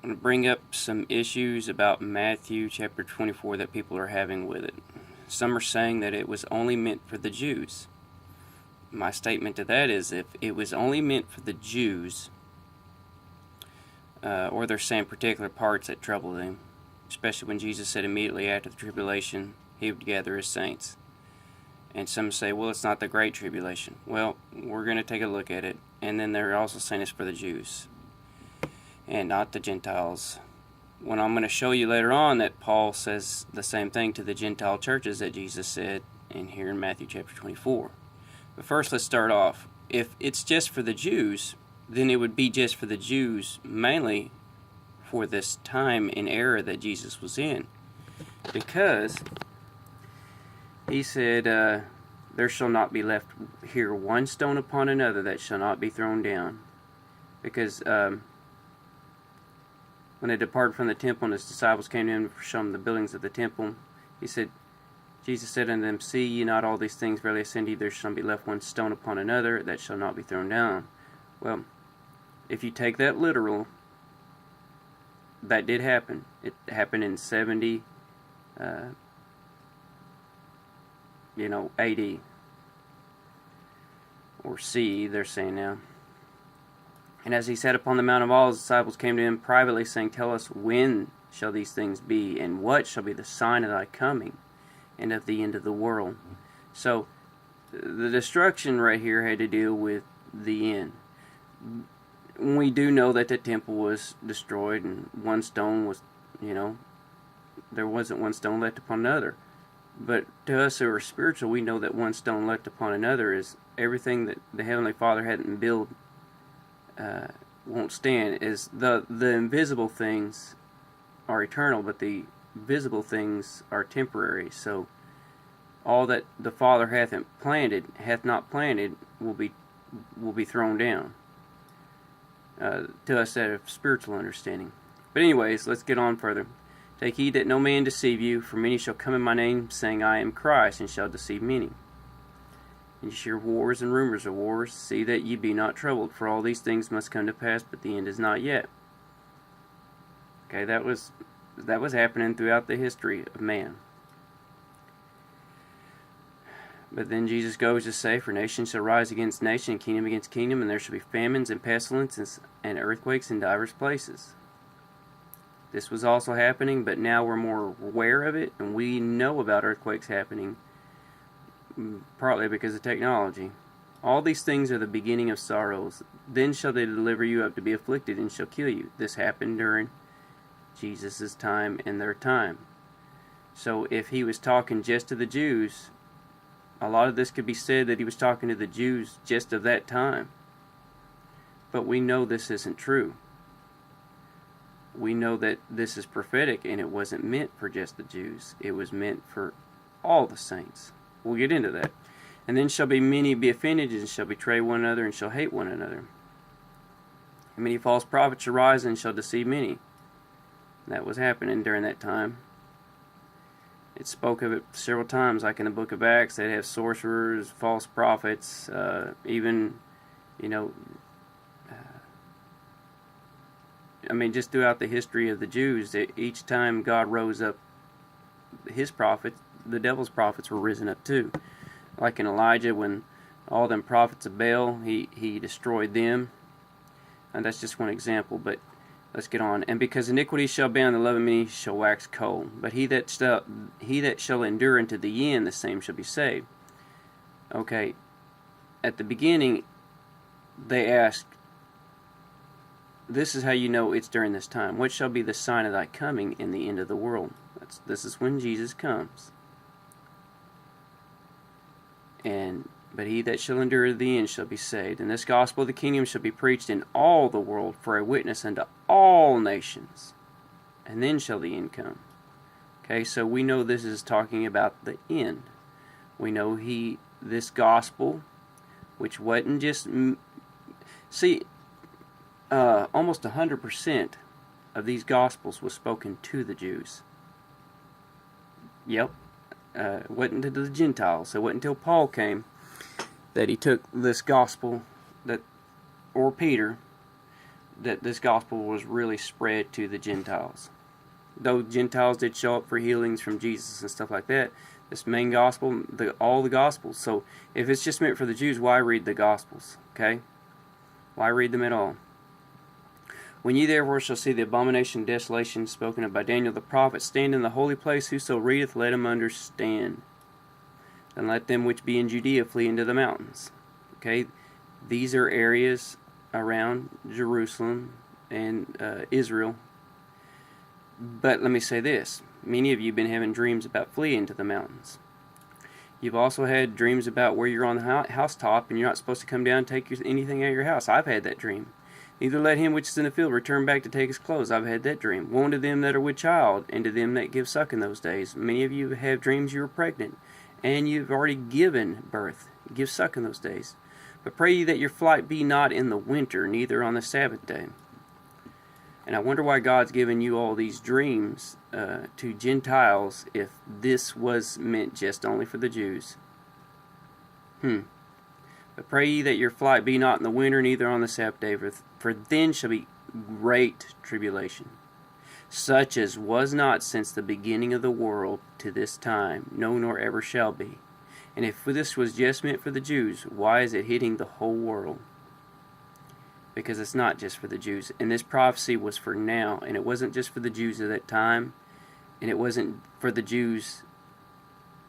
I'm going to bring up some issues about Matthew chapter 24 that people are having with it. Some are saying that it was only meant for the Jews. My statement to that is, if it was only meant for the Jews, or they're saying particular parts that trouble them, especially when Jesus said immediately after the tribulation he would gather his saints. And some say, well, it's not the Great Tribulation. Well, we're going to take a look at it. And then they're also saying it's for the Jews and not the Gentiles. When I'm going to show you later on that Paul says the same thing to the Gentile churches that Jesus said in here in Matthew chapter 24. But first, let's start off. If it's just for the Jews, then it would be just for the Jews mainly for this time and era that Jesus was in. Because he said, there shall not be left here one stone upon another that shall not be thrown down. Because when they departed from the temple and his disciples came to him to show him the buildings of the temple, Jesus said unto them, see ye not all these things? Verily I say unto you, there shall not be left one stone upon another that shall not be thrown down. Well, if you take that literal, that did happen. It happened in 70 AD, or C, they're saying now. And as he sat upon the Mount of Olives, his disciples came to him privately, saying, tell us, when shall these things be, and what shall be the sign of thy coming, and of the end of the world? So, the destruction right here had to deal with the end. We do know that the temple was destroyed, and one stone was, there wasn't one stone left upon another. But to us who are spiritual, we know that one stone left upon another is everything that the Heavenly Father hadn't built won't stand. Is the invisible things are eternal, but the visible things are temporary. So all that the Father hath not planted, will be thrown down. To us that have spiritual understanding. But anyways, let's get on further. Take heed that no man deceive you, for many shall come in my name, saying, I am Christ, and shall deceive many. And you hear wars and rumors of wars. See that ye be not troubled, for all these things must come to pass, but the end is not yet. Okay, that was happening throughout the history of man. But then Jesus goes to say, for nation shall rise against nation, and kingdom against kingdom, and there shall be famines and pestilences and earthquakes in divers places. This was also happening, but now we're more aware of it, and we know about earthquakes happening, partly because of technology. All these things are the beginning of sorrows. Then shall they deliver you up to be afflicted, and shall kill you. This happened during Jesus' time and their time. So if he was talking just to the Jews, a lot of this could be said that he was talking to the Jews just of that time. But we know this isn't true. We know that this is prophetic, and it wasn't meant for just the Jews. It was meant for all the saints. We'll get into that. And then shall be many be offended, and shall betray one another, and shall hate one another. And many false prophets shall rise, and shall deceive many. That was happening during that time. It spoke of it several times, like in the book of Acts. They'd have sorcerers, false prophets, just throughout the history of the Jews, each time God rose up his prophets, the devil's prophets were risen up too. Like in Elijah, when all them prophets of Baal, he destroyed them. And that's just one example, but let's get on. And because iniquity shall abound, the love of many shall wax cold. But he that shall endure unto the end, the same shall be saved. Okay, at the beginning, they asked, this is how you know it's during this time. What shall be the sign of thy coming in the end of the world? This is when Jesus comes. But he that shall endure to the end shall be saved. And this gospel of the kingdom shall be preached in all the world for a witness unto all nations. And then shall the end come. Okay, so we know this is talking about the end. We know this gospel, which wasn't just... almost 100% of these Gospels was spoken to the Jews. Yep. It wasn't to the Gentiles. It wasn't until Paul came that he took this Gospel, or Peter, that this gospel was really spread to the Gentiles. Though Gentiles did show up for healings from Jesus and stuff like that, this main gospel, all the gospels. So if it's just meant for the Jews, why read the gospels? Okay? Why read them at all? When ye therefore shall see the abomination and desolation spoken of by Daniel the prophet stand in the holy place, whoso readeth, let him understand. And let them which be in Judea flee into the mountains. Okay? These are areas around Jerusalem and Israel. But let me say this. Many of you have been having dreams about fleeing to the mountains. You've also had dreams about where you're on the housetop and you're not supposed to come down and take anything out of your house. I've had that dream. Neither let him which is in the field return back to take his clothes. I've had that dream. Woe to them that are with child, and to them that give suck in those days. Many of you have dreams you were pregnant, and you've already given birth. Give suck in those days. But pray ye that your flight be not in the winter, neither on the Sabbath day. And I wonder why God's given you all these dreams to Gentiles if this was meant just only for the Jews. But pray ye that your flight be not in the winter, neither on the Sabbath day, for then shall be great tribulation, such as was not since the beginning of the world to this time, no, nor ever shall be. And if this was just meant for the Jews, why is it hitting the whole world? Because it's not just for the Jews. And this prophecy was for now, and it wasn't just for the Jews of that time, and it wasn't for the Jews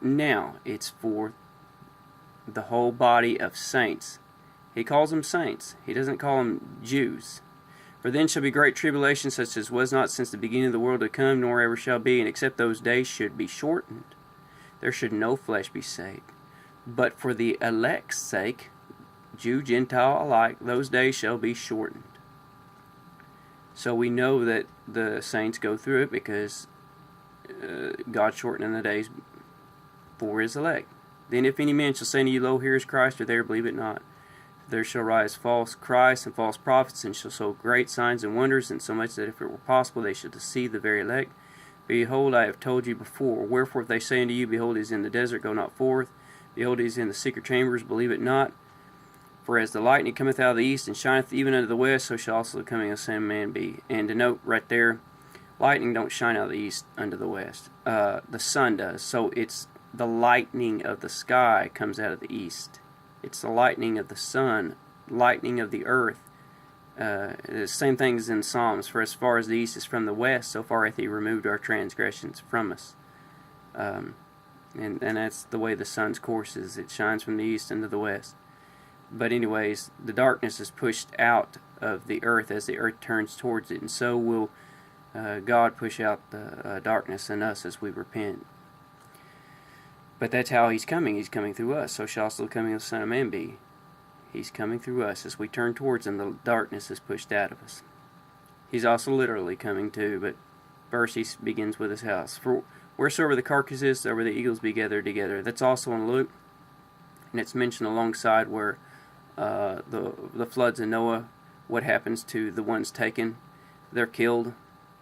now. It's for the whole body of saints. He calls them saints. He doesn't call them Jews. For then shall be great tribulation, such as was not since the beginning of the world to come, nor ever shall be, and except those days should be shortened, there should no flesh be saved. But for the elect's sake, Jew, Gentile alike, those days shall be shortened. So we know that the saints go through it because God shortening the days for his elect. Then if any man shall say unto you, Lo, here is Christ, or there, believe it not. There shall rise false Christs and false prophets, and shall show great signs and wonders, insomuch that if it were possible they should deceive the very elect. Behold, I have told you before. Wherefore if they say unto you, Behold, he is in the desert, go not forth. Behold, he is in the secret chambers, believe it not. For as the lightning cometh out of the east, and shineth even unto the west, so shall also the coming of the Son of Man be. And to note right there, lightning don't shine out of the east unto the west. The sun does. So it's the lightning of the sky comes out of the east. It's the lightning of the sun, lightning of the earth. The same thing as in Psalms. For as far as the east is from the west, so far hath he removed our transgressions from us. And that's the way the sun's course is. It shines from the east into the west. But anyways, the darkness is pushed out of the earth as the earth turns towards it. And so will God push out the darkness in us as we repent. But that's how he's coming. He's coming through us. So shall also the coming of the Son of Man be. He's coming through us. As we turn towards him, the darkness is pushed out of us. He's also literally coming too, but first he begins with his house. For wheresoever the carcass is, there will the eagles be gathered together. That's also in Luke, and it's mentioned alongside where the floods in Noah, what happens to the ones taken. They're killed.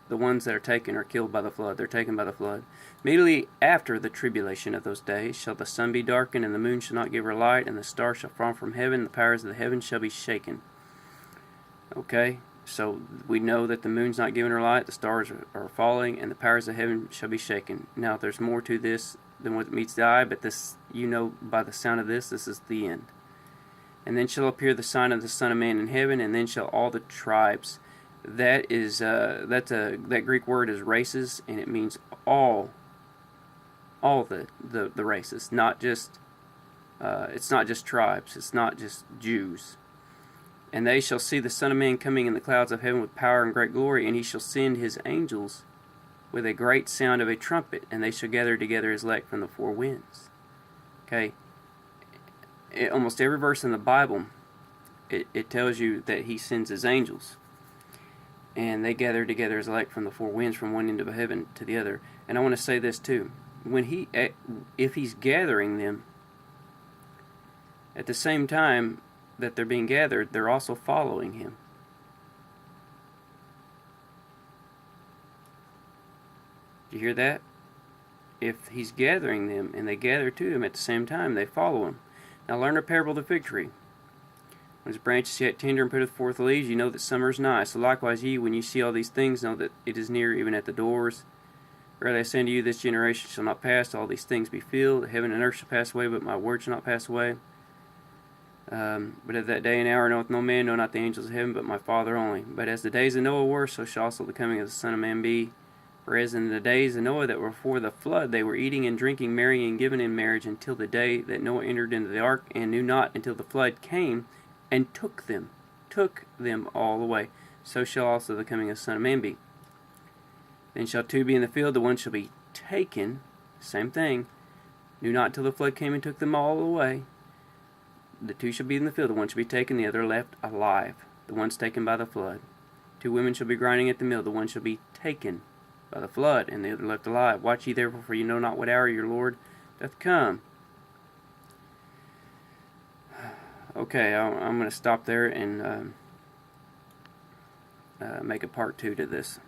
The ones that are taken are killed by the flood. They're taken by the flood. Immediately after the tribulation of those days shall the sun be darkened, and the moon shall not give her light, and the stars shall fall from heaven, the powers of the heavens shall be shaken. Okay, so we know that the moon's not giving her light, the stars are falling, and the powers of heaven shall be shaken. Now, there's more to this than what meets the eye, but this, you know by the sound of this is the end. And then shall appear the sign of the Son of Man in heaven, and then shall all the tribes. That Greek word is races, and it means all the races, not just it's not just tribes, it's not just Jews. And they shall see the Son of Man coming in the clouds of heaven with power and great glory, and he shall send his angels with a great sound of a trumpet, and they shall gather together his elect from the four winds. Okay, almost every verse in the Bible, it tells you that he sends his angels. And they gather together as elect from the four winds, from one end of heaven to the other. And I want to say this too: if he's gathering them, at the same time that they're being gathered, they're also following him. Did you hear that? If he's gathering them and they gather to him at the same time, they follow him. Now learn a parable of the fig tree. When his branch is yet tender and putteth forth leaves, you know that summer is nigh. So likewise ye, when you see all these things, know that it is near, even at the doors. Verily I say unto you, this generation shall not pass till all these things be filled. Heaven and earth shall pass away, but my word shall not pass away. But at that day and hour knoweth no man, no, not the angels of heaven, but my Father only. But as the days of Noah were, so shall also the coming of the Son of Man be. For as in the days of Noah that were before the flood, they were eating and drinking, marrying and giving in marriage, until the day that Noah entered into the ark, and knew not until the flood came, and took them all away. So shall also the coming of the Son of Man be. Then shall two be in the field, the one shall be taken, same thing, knew not until the flood came and took them all away. The two shall be in the field, the one shall be taken, the other left alive. The one's taken by the flood. Two women shall be grinding at the mill, the one shall be taken by the flood, and the other left alive. Watch ye therefore, for you know not what hour your Lord doth come. Okay, I'm going to stop there and make a part 2 to this.